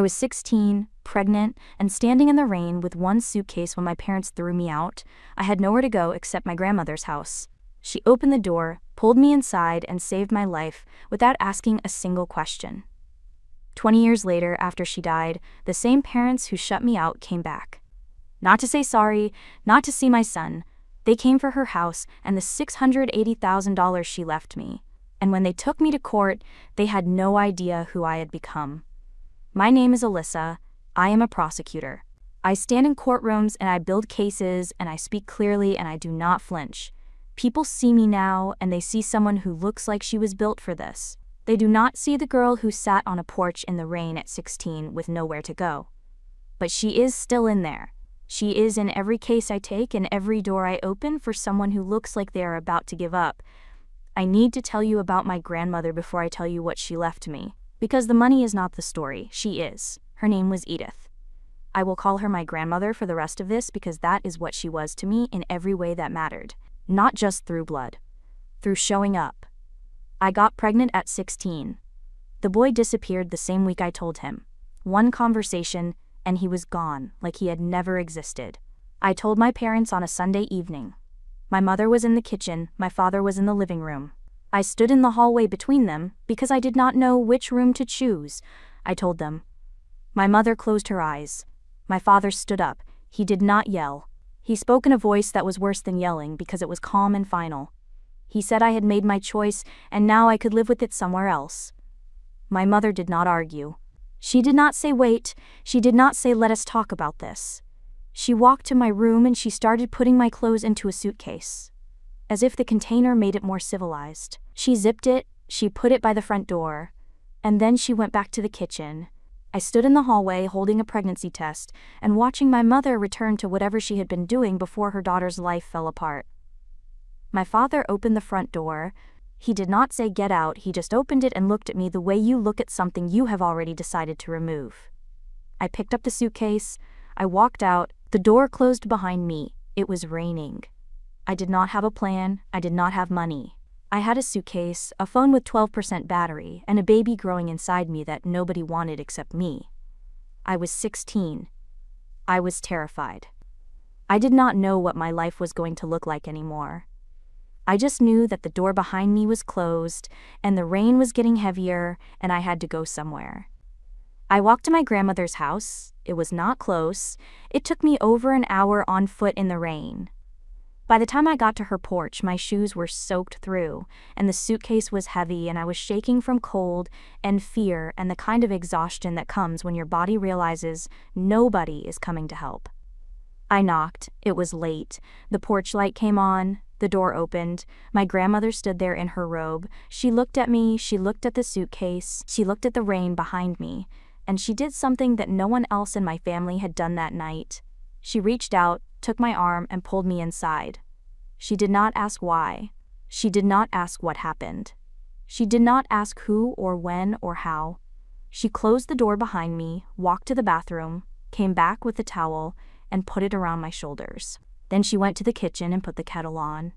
I was 16, pregnant, and standing in the rain with one suitcase when my parents threw me out. I had nowhere to go except my grandmother's house. She opened the door, pulled me inside, and saved my life without asking a single question. 20 years later, after she died, the same parents who shut me out came back. Not to say sorry, not to see my son. They came for her house and the $680,000 she left me. And when they took me to court, they had no idea who I had become. My name is Alyssa. I am a prosecutor. I stand in courtrooms and I build cases and I speak clearly and I do not flinch. People see me now and they see someone who looks like she was built for this. They do not see the girl who sat on a porch in the rain at 16 with nowhere to go. But she is still in there. She is in every case I take and every door I open for someone who looks like they are about to give up. I need to tell you about my grandmother before I tell you what she left me. Because the money is not the story, she is. Her name was Edith. I will call her my grandmother for the rest of this because that is what she was to me in every way that mattered. Not just through blood. Through showing up. I got pregnant at 16. The boy disappeared the same week I told him. One conversation, and he was gone, like he had never existed. I told my parents on a Sunday evening. My mother was in the kitchen, my father was in the living room. I stood in the hallway between them because I did not know which room to choose. I told them. My mother closed her eyes. My father stood up. He did not yell. He spoke in a voice that was worse than yelling because it was calm and final. He said I had made my choice and now I could live with it somewhere else. My mother did not argue. She did not say wait. She did not say let us talk about this. She walked to my room and she started putting my clothes into a suitcase. As if the container made it more civilized. She zipped it, she put it by the front door, and then she went back to the kitchen. I stood in the hallway holding a pregnancy test and watching my mother return to whatever she had been doing before her daughter's life fell apart. My father opened the front door. He did not say get out, he just opened it and looked at me the way you look at something you have already decided to remove. I picked up the suitcase, I walked out, the door closed behind me. It was raining. I did not have a plan, I did not have money. I had a suitcase, a phone with 12% battery, and a baby growing inside me that nobody wanted except me. I was 16. I was terrified. I did not know what my life was going to look like anymore. I just knew that the door behind me was closed, and the rain was getting heavier, and I had to go somewhere. I walked to my grandmother's house. It was not close. It took me over an hour on foot in the rain. By the time I got to her porch, my shoes were soaked through, and the suitcase was heavy, and I was shaking from cold and fear and the kind of exhaustion that comes when your body realizes nobody is coming to help. I knocked. It was late. The porch light came on. The door opened. My grandmother stood there in her robe. She looked at me, she looked at the suitcase, she looked at the rain behind me, and she did something that no one else in my family had done that night. She reached out, took my arm, and pulled me inside. She did not ask why. She did not ask what happened. She did not ask who or when or how. She closed the door behind me, walked to the bathroom, came back with the towel, and put it around my shoulders. Then she went to the kitchen and put the kettle on.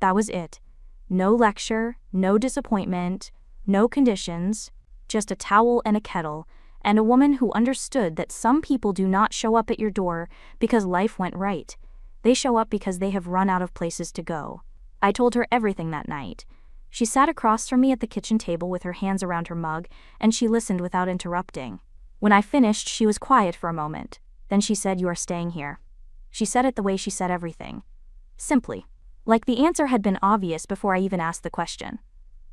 That was it. No lecture, no disappointment, no conditions, just a towel and a kettle, and a woman who understood that some people do not show up at your door because life went right. They show up because they have run out of places to go. I told her everything that night. She sat across from me at the kitchen table with her hands around her mug, and she listened without interrupting. When I finished, she was quiet for a moment. Then she said, "You are staying here." She said it the way she said everything. Simply. Like the answer had been obvious before I even asked the question.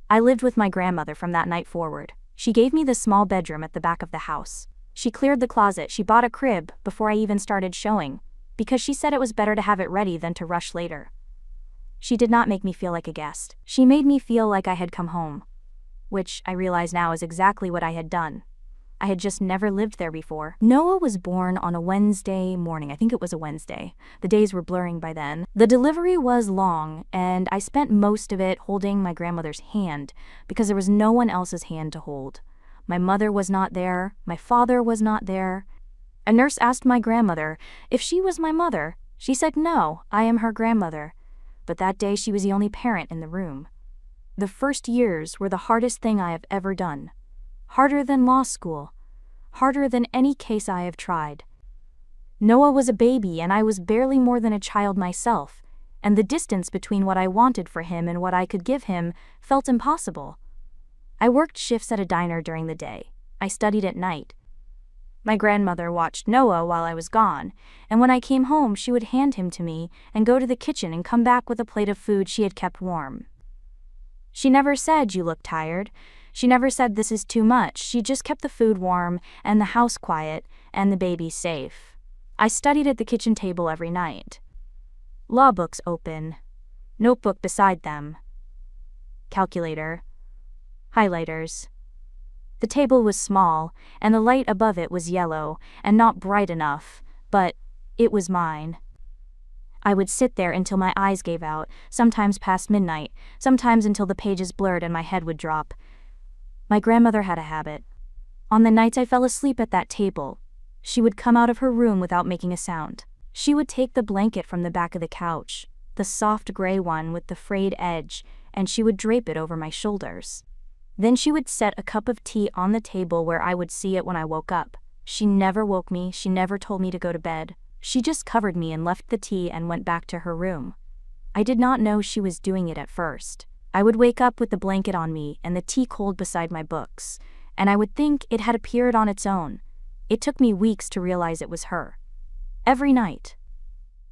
I lived with my grandmother from that night forward. She gave me the small bedroom at the back of the house. She cleared the closet, she bought a crib before I even started showing, because she said it was better to have it ready than to rush later. She did not make me feel like a guest. She made me feel like I had come home. Which I realize now is exactly what I had done. I had just never lived there before. Noah was born on a Wednesday morning. I think it was a Wednesday. The days were blurring by then. The delivery was long, and I spent most of it holding my grandmother's hand because there was no one else's hand to hold. My mother was not there. My father was not there. A nurse asked my grandmother if she was my mother. She said, "No, I am her grandmother." But that day she was the only parent in the room. The first years were the hardest thing I have ever done. Harder than law school. harder than any case I have tried. Noah was a baby and I was barely more than a child myself, and the distance between what I wanted for him and what I could give him felt impossible. I worked shifts at a diner during the day. I studied at night. My grandmother watched Noah while I was gone, and when I came home she would hand him to me and go to the kitchen and come back with a plate of food she had kept warm. She never said, "You look tired." She never said, "This is too much." She just kept the food warm and the house quiet and the baby safe. I studied at the kitchen table every night. Law books open, notebook beside them, calculator, highlighters. The table was small, and the light above it was yellow and not bright enough, but it was mine. I would sit there until my eyes gave out, sometimes past midnight, sometimes until the pages blurred and my head would drop. My grandmother had a habit. On the nights I fell asleep at that table, she would come out of her room without making a sound. She would take the blanket from the back of the couch, the soft gray one with the frayed edge, and she would drape it over my shoulders. Then she would set a cup of tea on the table where I would see it when I woke up. She never woke me, she never told me to go to bed. She just covered me and left the tea and went back to her room. I did not know she was doing it at first. I would wake up with the blanket on me and the tea cold beside my books, and I would think it had appeared on its own. It took me weeks to realize it was her. Every night.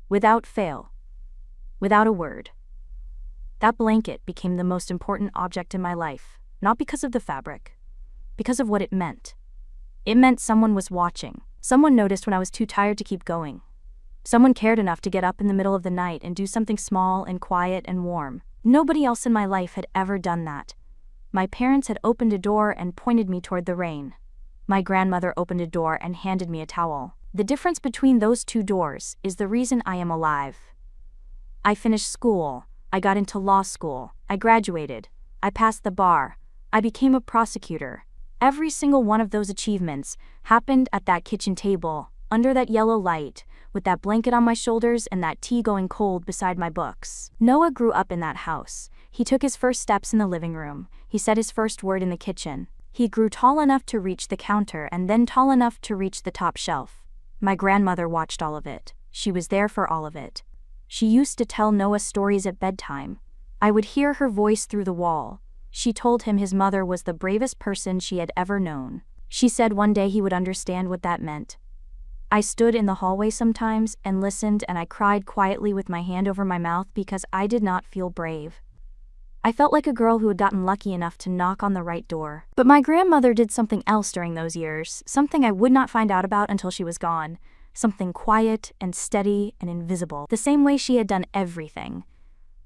Without fail. Without a word. That blanket became the most important object in my life, not because of the fabric, because of what it meant. It meant someone was watching. Someone noticed when I was too tired to keep going. Someone cared enough to get up in the middle of the night and do something small and quiet and warm. Nobody else in my life had ever done that. My parents had opened a door and pointed me toward the rain. My grandmother opened a door and handed me a towel. The difference between those two doors is the reason I am alive. I finished school. I got into law school. I graduated. I passed the bar. I became a prosecutor. Every single one of those achievements happened at that kitchen table, under that yellow light, with that blanket on my shoulders and that tea going cold beside my books. Noah grew up in that house. He took his first steps in the living room. He said his first word in the kitchen. He grew tall enough to reach the counter and then tall enough to reach the top shelf. My grandmother watched all of it. She was there for all of it. She used to tell Noah stories at bedtime. I would hear her voice through the wall. She told him his mother was the bravest person she had ever known. She said one day he would understand what that meant. I stood in the hallway sometimes and listened, and I cried quietly with my hand over my mouth because I did not feel brave. I felt like a girl who had gotten lucky enough to knock on the right door. But my grandmother did something else during those years, something I would not find out about until she was gone. Something quiet and steady and invisible, the same way she had done everything,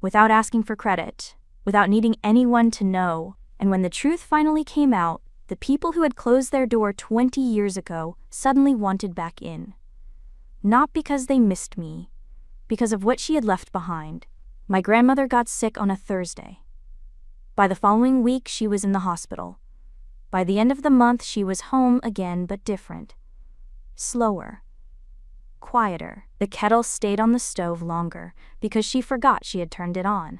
without asking for credit, without needing anyone to know. And when the truth finally came out, the people who had closed their door 20 years ago suddenly wanted back in. Not because they missed me, because of what she had left behind. My grandmother got sick on a Thursday. By the following week, she was in the hospital. By the end of the month, she was home again, but different. Slower. Quieter. The kettle stayed on the stove longer because she forgot she had turned it on.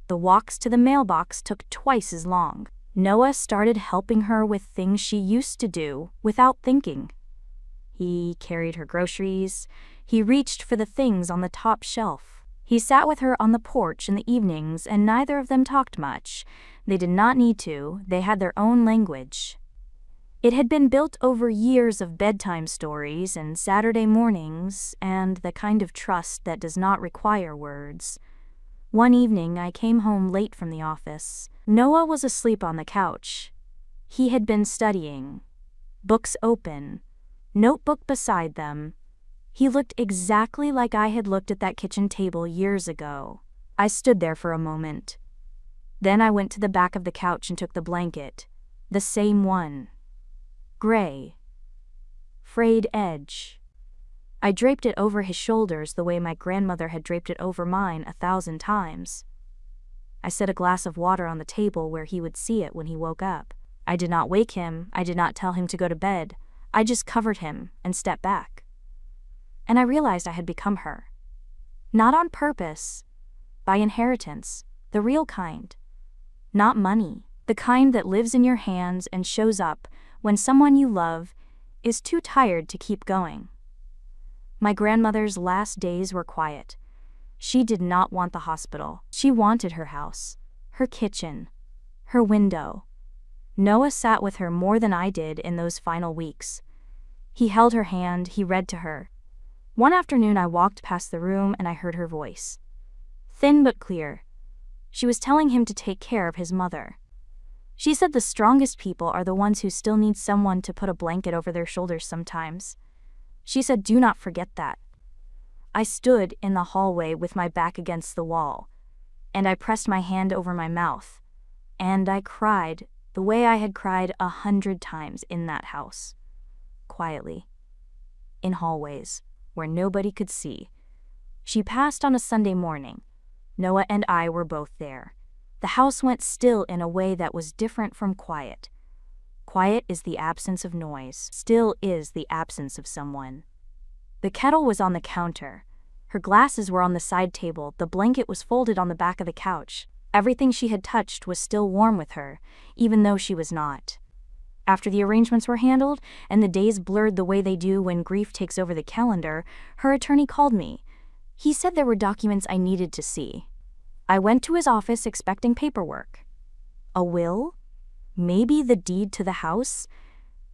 The walks to the mailbox took twice as long. Noah started helping her with things she used to do without thinking. He carried her groceries. He reached for the things on the top shelf. He sat with her on the porch in the evenings, and neither of them talked much. They did not need to. They had their own language. It had been built over years of bedtime stories and Saturday mornings and the kind of trust that does not require words. One evening, I came home late from the office. Noah was asleep on the couch. He had been studying. Books open. Notebook beside them. He looked exactly like I had looked at that kitchen table years ago. I stood there for a moment. Then I went to the back of the couch and took the blanket. The same one. Gray. Frayed edge. I draped it over his shoulders the way my grandmother had draped it over mine 1,000 times. I set a glass of water on the table where he would see it when he woke up. I did not wake him. I did not tell him to go to bed. I just covered him and stepped back. And I realized I had become her. Not on purpose. By inheritance. The real kind. Not money. The kind that lives in your hands and shows up when someone you love is too tired to keep going. My grandmother's last days were quiet. She did not want the hospital. She wanted her house, her kitchen, her window. Noah sat with her more than I did in those final weeks. He held her hand, he read to her. One afternoon I walked past the room and I heard her voice. Thin but clear. She was telling him to take care of his mother. She said the strongest people are the ones who still need someone to put a blanket over their shoulders sometimes. She said, do not forget that. I stood in the hallway with my back against the wall, and I pressed my hand over my mouth, and I cried the way I had cried 100 times in that house. Quietly. In hallways, where nobody could see. She passed on a Sunday morning. Noah and I were both there. The house went still in a way that was different from quiet. Quiet is the absence of noise. Still is the absence of someone. The kettle was on the counter. Her glasses were on the side table. The blanket was folded on the back of the couch. Everything she had touched was still warm with her, even though she was not. After the arrangements were handled, and the days blurred the way they do when grief takes over the calendar, her attorney called me. He said there were documents I needed to see. I went to his office expecting paperwork. A will? Maybe the deed to the house?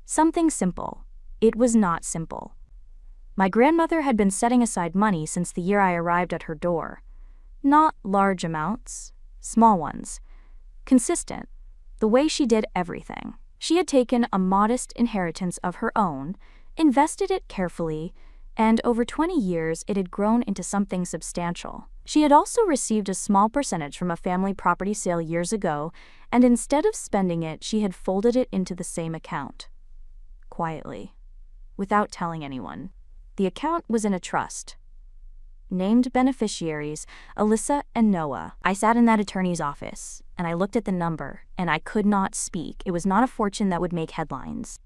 Something simple. It was not simple. My grandmother had been setting aside money since the year I arrived at her door. Not large amounts, small ones. Consistent. The way she did everything. She had taken a modest inheritance of her own, invested it carefully, and over 20 years it had grown into something substantial. She had also received a small percentage from a family property sale years ago, and instead of spending it, she had folded it into the same account. Quietly. Without telling anyone. The account was in a trust. Named beneficiaries, Alyssa and Noah. I sat in that attorney's office, and I looked at the number, and I could not speak. It was not a fortune that would make headlines.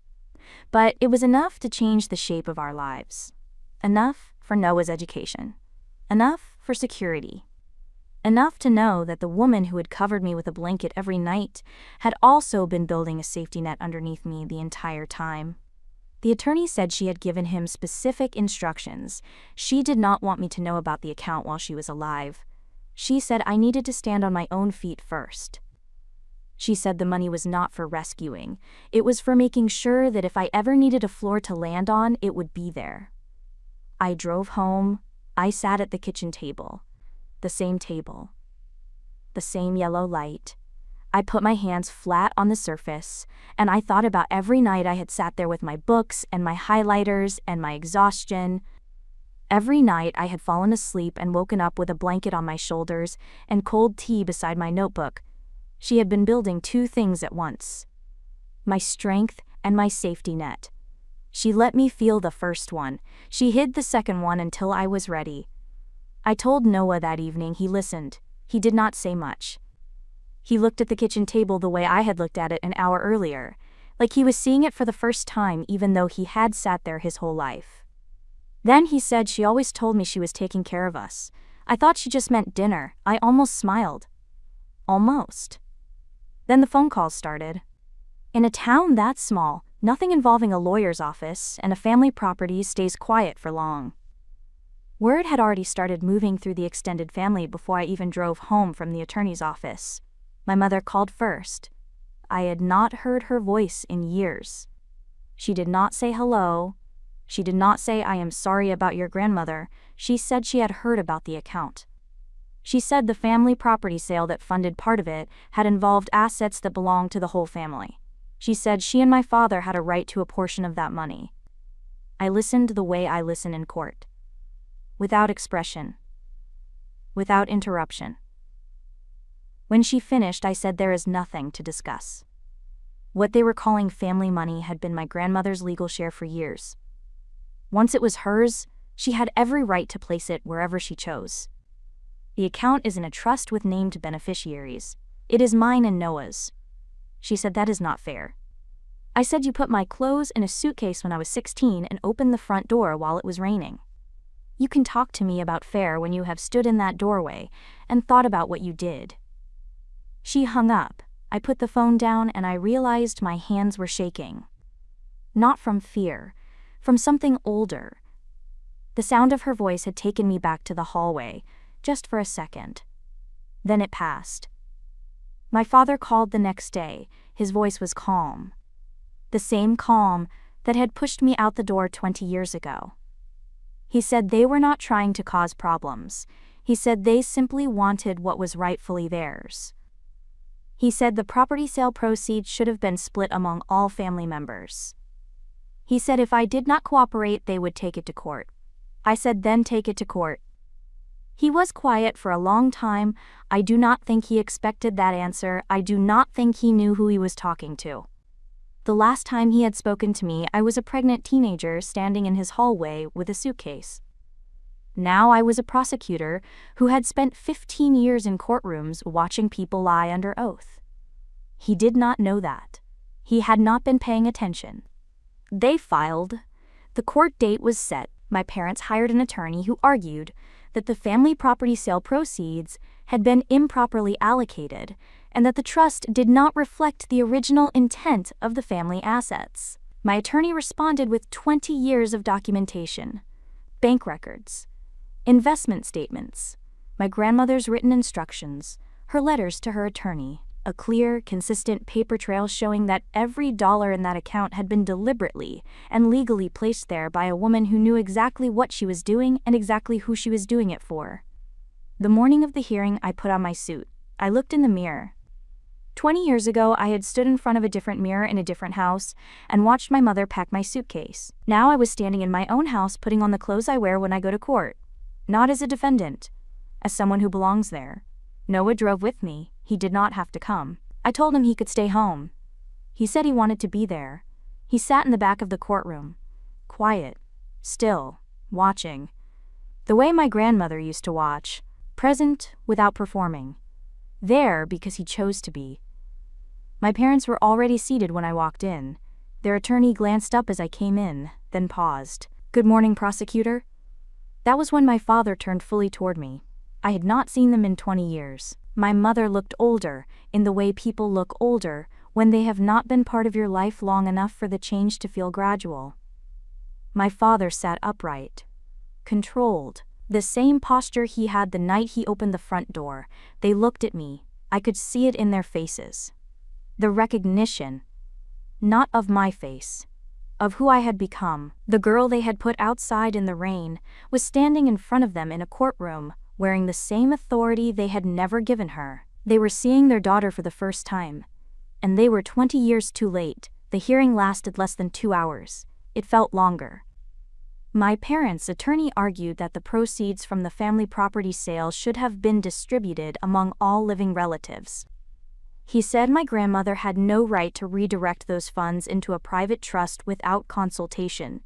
But it was enough to change the shape of our lives. Enough for Noah's education. Enough for security. Enough to know that the woman who had covered me with a blanket every night had also been building a safety net underneath me the entire time. The attorney said she had given him specific instructions. She did not want me to know about the account while she was alive. She said I needed to stand on my own feet first. She said the money was not for rescuing. It was for making sure that if I ever needed a floor to land on, it would be there. I drove home. I sat at the kitchen table. The same table. The same yellow light. I put my hands flat on the surface, and I thought about every night I had sat there with my books and my highlighters and my exhaustion. Every night I had fallen asleep and woken up with a blanket on my shoulders and cold tea beside my notebook. She had been building two things at once. My strength and my safety net. She let me feel the first one. She hid the second one until I was ready. I told Noah that evening. He listened. He did not say much. He looked at the kitchen table the way I had looked at it an hour earlier, like he was seeing it for the first time even though he had sat there his whole life. Then he said she always told me she was taking care of us. I thought she just meant dinner. I almost smiled. Almost. Then the phone calls started. In a town that small, nothing involving a lawyer's office and a family property stays quiet for long. Word had already started moving through the extended family before I even drove home from the attorney's office. My mother called first. I had not heard her voice in years. She did not say hello. She did not say, I am sorry about your grandmother. She said she had heard about the account. She said the family property sale that funded part of it had involved assets that belonged to the whole family. She said she and my father had a right to a portion of that money. I listened the way I listen in court. Without expression. Without interruption. When she finished, I said there is nothing to discuss. What they were calling family money had been my grandmother's legal share for years. Once it was hers, she had every right to place it wherever she chose. The account is in a trust with named beneficiaries. It is mine and Noah's. She said that is not fair. I said you put my clothes in a suitcase when I was 16 and opened the front door while it was raining. You can talk to me about fair when you have stood in that doorway and thought about what you did. She hung up. I put the phone down and I realized my hands were shaking. not from fear, from something older. The sound of her voice had taken me back to the hallway, just for a second. Then it passed. My father called the next day. His voice was calm. The same calm that had pushed me out the door 20 years ago. He said they were not trying to cause problems. He said they simply wanted what was rightfully theirs. He said the property sale proceeds should have been split among all family members. He said if I did not cooperate, they would take it to court. I said then take it to court. He was quiet for a long time. I do not think he expected that answer. I do not think he knew who he was talking to. The last time he had spoken to me, I was a pregnant teenager standing in his hallway with a suitcase. Now I was a prosecutor who had spent 15 years in courtrooms watching people lie under oath. He did not know that. He had not been paying attention. They filed. The court date was set. My parents hired an attorney who argued that the family property sale proceeds had been improperly allocated and that the trust did not reflect the original intent of the family assets. My attorney responded with 20 years of documentation, bank records, investment statements, my grandmother's written instructions, her letters to her attorney, a clear, consistent paper trail showing that every dollar in that account had been deliberately and legally placed there by a woman who knew exactly what she was doing and exactly who she was doing it for. The morning of the hearing, I put on my suit. I looked in the mirror. 20 years ago, I had stood in front of a different mirror in a different house and watched my mother pack my suitcase. Now I was standing in my own house putting on the clothes I wear when I go to court. Not as a defendant, as someone who belongs there. Noah drove with me. He did not have to come. I told him he could stay home. He said he wanted to be there. He sat in the back of the courtroom, quiet, still, watching. The way my grandmother used to watch, present without performing. There because he chose to be. My parents were already seated when I walked in. Their attorney glanced up as I came in, then paused. "Good morning, prosecutor." That was when my father turned fully toward me. I had not seen them in 20 years. My mother looked older, in the way people look older when they have not been part of your life long enough for the change to feel gradual. My father sat upright, controlled, the same posture he had the night he opened the front door. They looked at me. I could see it in their faces. The recognition, not of my face, of who I had become. The girl they had put outside in the rain was standing in front of them in a courtroom, wearing the same authority they had never given her. They were seeing their daughter for the first time. And they were 20 years too late. The hearing lasted less than 2 hours. It felt longer. My parents' attorney argued that the proceeds from the family property sale should have been distributed among all living relatives. He said my grandmother had no right to redirect those funds into a private trust without consultation.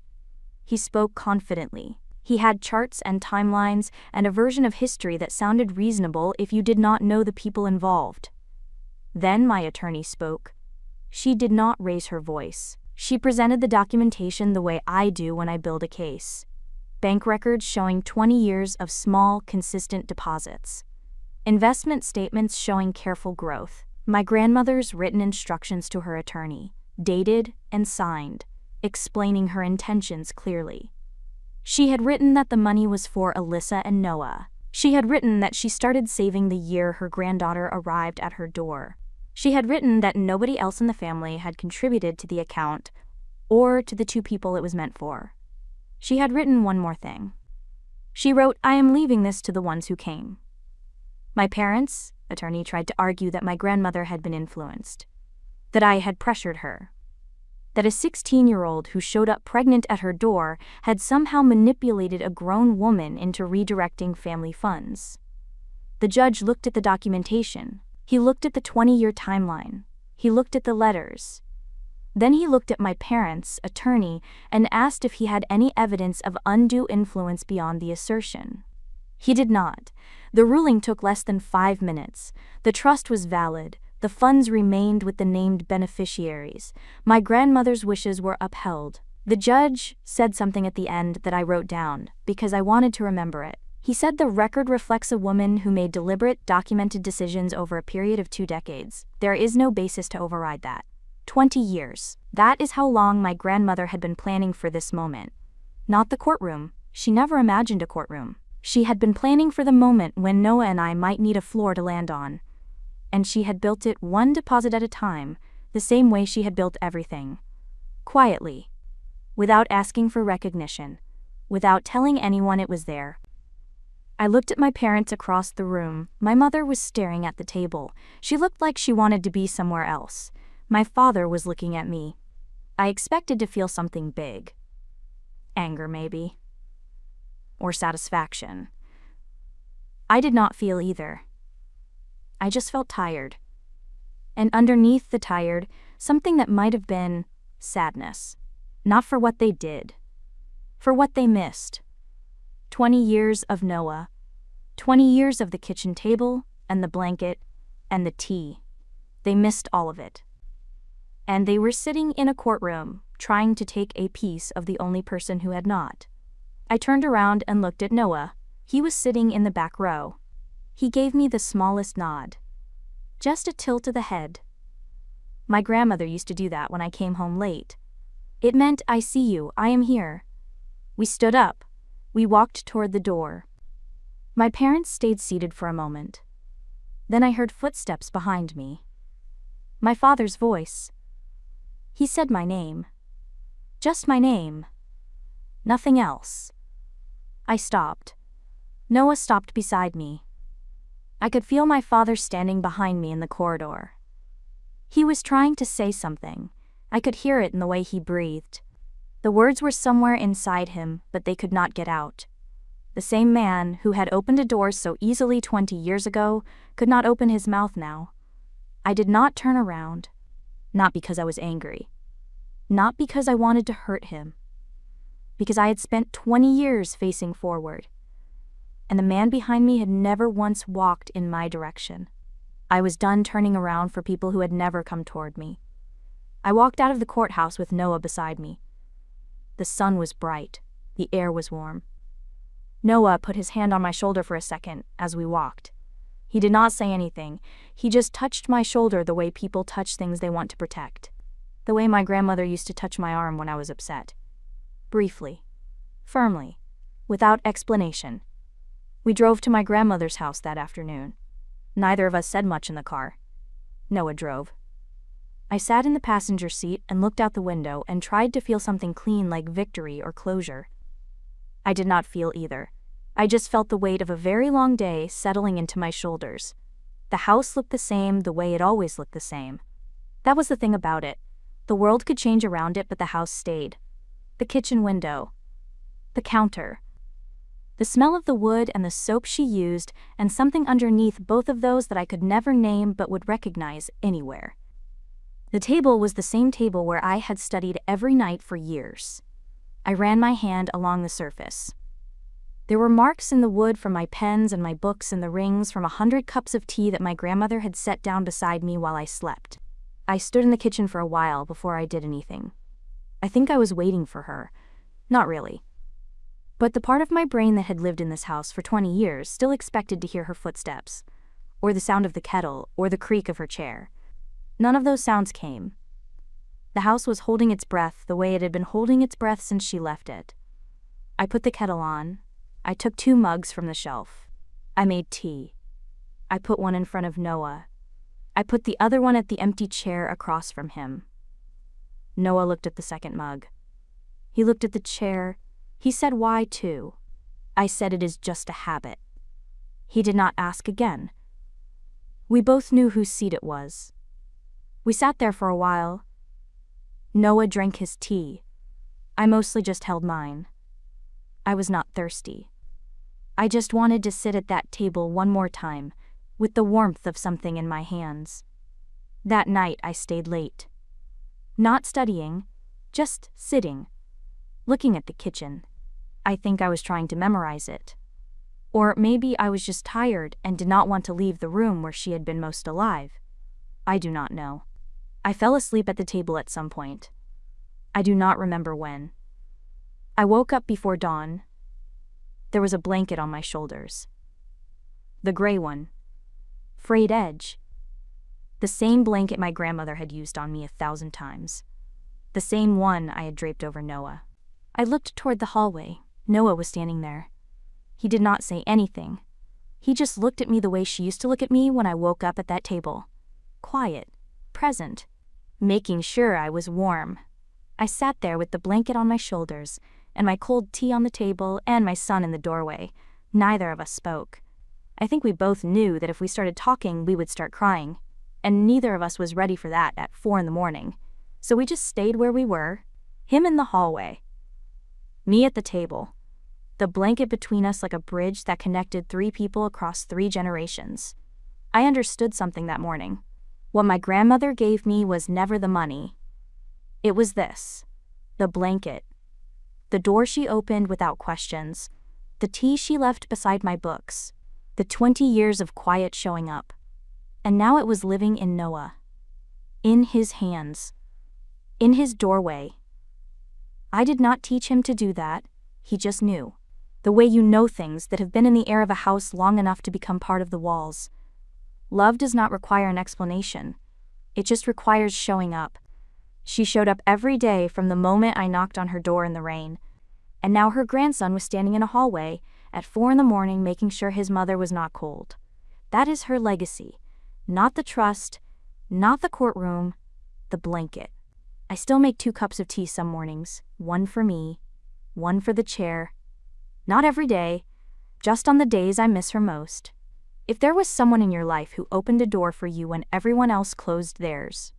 He spoke confidently. He had charts and timelines and a version of history that sounded reasonable if you did not know the people involved. Then my attorney spoke. She did not raise her voice. She presented the documentation the way I do when I build a case. Bank records showing 20 years of small, consistent deposits. Investment statements showing careful growth. My grandmother's written instructions to her attorney, dated and signed, explaining her intentions clearly. She had written that the money was for Alyssa and Noah. She had written that she started saving the year her granddaughter arrived at her door. She had written that nobody else in the family had contributed to the account or to the 2 people it was meant for. She had written one more thing. She wrote, "I am leaving this to the ones who came." My parents' attorney tried to argue that my grandmother had been influenced, that I had pressured her, that a 16-year-old who showed up pregnant at her door had somehow manipulated a grown woman into redirecting family funds. The judge looked at the documentation. He looked at the 20-year timeline. He looked at the letters. Then he looked at my parents' attorney and asked if he had any evidence of undue influence beyond the assertion. He did not. The ruling took less than 5 minutes. The trust was valid. The funds remained with the named beneficiaries. My grandmother's wishes were upheld. The judge said something at the end that I wrote down, because I wanted to remember it. He said the record reflects a woman who made deliberate, documented decisions over a period of 2 decades. There is no basis to override that. 20 years. That is how long my grandmother had been planning for this moment. Not the courtroom. She never imagined a courtroom. She had been planning for the moment when Noah and I might need a floor to land on. And she had built it one deposit at a time, the same way she had built everything. Quietly. Without asking for recognition. Without telling anyone it was there. I looked at my parents across the room. My mother was staring at the table. She looked like she wanted to be somewhere else. My father was looking at me. I expected to feel something big. Anger, maybe. Or satisfaction. I did not feel either. I just felt tired. And underneath the tired, something that might have been sadness. Not for what they did. For what they missed. 20 years of Noah. 20 years of the kitchen table, and the blanket, and the tea. They missed all of it. And they were sitting in a courtroom, trying to take a piece of the only person who had not. I turned around and looked at Noah. He was sitting in the back row. He gave me the smallest nod. Just a tilt of the head. My grandmother used to do that when I came home late. It meant, I see you, I am here. We stood up. We walked toward the door. My parents stayed seated for a moment. Then I heard footsteps behind me. My father's voice. He said my name. Just my name. Nothing else. I stopped. Noah stopped beside me. I could feel my father standing behind me in the corridor. He was trying to say something. I could hear it in the way he breathed. The words were somewhere inside him, but they could not get out. The same man who had opened a door so easily 20 years ago could not open his mouth now. I did not turn around. Not because I was angry. Not because I wanted to hurt him. Because I had spent 20 years facing forward. And the man behind me had never once walked in my direction. I was done turning around for people who had never come toward me. I walked out of the courthouse with Noah beside me. The sun was bright. The air was warm. Noah put his hand on my shoulder for a second as we walked. He did not say anything. He just touched my shoulder the way people touch things they want to protect. The way my grandmother used to touch my arm when I was upset. Briefly. Firmly. Without explanation. We drove to my grandmother's house that afternoon. Neither of us said much in the car. Noah drove. I sat in the passenger seat and looked out the window and tried to feel something clean like victory or closure. I did not feel either. I just felt the weight of a very long day settling into my shoulders. The house looked the same the way it always looked the same. That was the thing about it. The world could change around it, but the house stayed. The kitchen window. The counter. The smell of the wood and the soap she used, and something underneath both of those that I could never name but would recognize anywhere. The table was the same table where I had studied every night for years. I ran my hand along the surface. There were marks in the wood from my pens and my books and the rings from 100 cups of tea that my grandmother had set down beside me while I slept. I stood in the kitchen for a while before I did anything. I think I was waiting for her. Not really. But the part of my brain that had lived in this house for 20 years still expected to hear her footsteps, or the sound of the kettle, or the creak of her chair. None of those sounds came. The house was holding its breath the way it had been holding its breath since she left it. I put the kettle on. I took 2 mugs from the shelf. I made tea. I put one in front of Noah. I put the other one at the empty chair across from him. Noah looked at the second mug. He looked at the chair. He said, "Why, too?" I said, "It is just a habit." He did not ask again. We both knew whose seat it was. We sat there for a while. Noah drank his tea. I mostly just held mine. I was not thirsty. I just wanted to sit at that table one more time, with the warmth of something in my hands. That night I stayed late. Not studying, just sitting, looking at the kitchen. I think I was trying to memorize it. Or maybe I was just tired and did not want to leave the room where she had been most alive. I do not know. I fell asleep at the table at some point. I do not remember when. I woke up before dawn. There was a blanket on my shoulders. The gray one. Frayed edge. The same blanket my grandmother had used on me 1,000 times. The same one I had draped over Noah. I looked toward the hallway. Noah was standing there. He did not say anything. He just looked at me the way she used to look at me when I woke up at that table. Quiet, present, making sure I was warm. I sat there with the blanket on my shoulders, and my cold tea on the table, and my son in the doorway. Neither of us spoke. I think we both knew that if we started talking, we would start crying, and neither of us was ready for that at 4 a.m. So we just stayed where we were, him in the hallway, me at the table, the blanket between us like a bridge that connected 3 people across 3 generations. I understood something that morning. What my grandmother gave me was never the money. It was this: the blanket, the door she opened without questions, the tea she left beside my books, the 20 years of quiet showing up. And now it was living in Noah. In his hands. In his doorway. I did not teach him to do that, he just knew. The way you know things that have been in the air of a house long enough to become part of the walls. Love does not require an explanation. It just requires showing up. She showed up every day from the moment I knocked on her door in the rain. And now her grandson was standing in a hallway at 4 a.m. making sure his mother was not cold. That is her legacy. Not the trust, not the courtroom, the blanket. I still make 2 cups of tea some mornings, one for me, one for the chair. Not every day, just on the days I miss her most. If there was someone in your life who opened a door for you when everyone else closed theirs,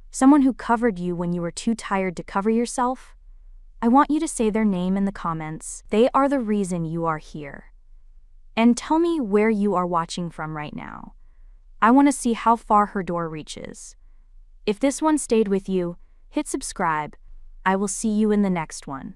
someone who covered you when you were too tired to cover yourself, I want you to say their name in the comments. They are the reason you are here. And tell me where you are watching from right now. I want to see how far her door reaches. If this one stayed with you, hit subscribe. I will see you in the next one.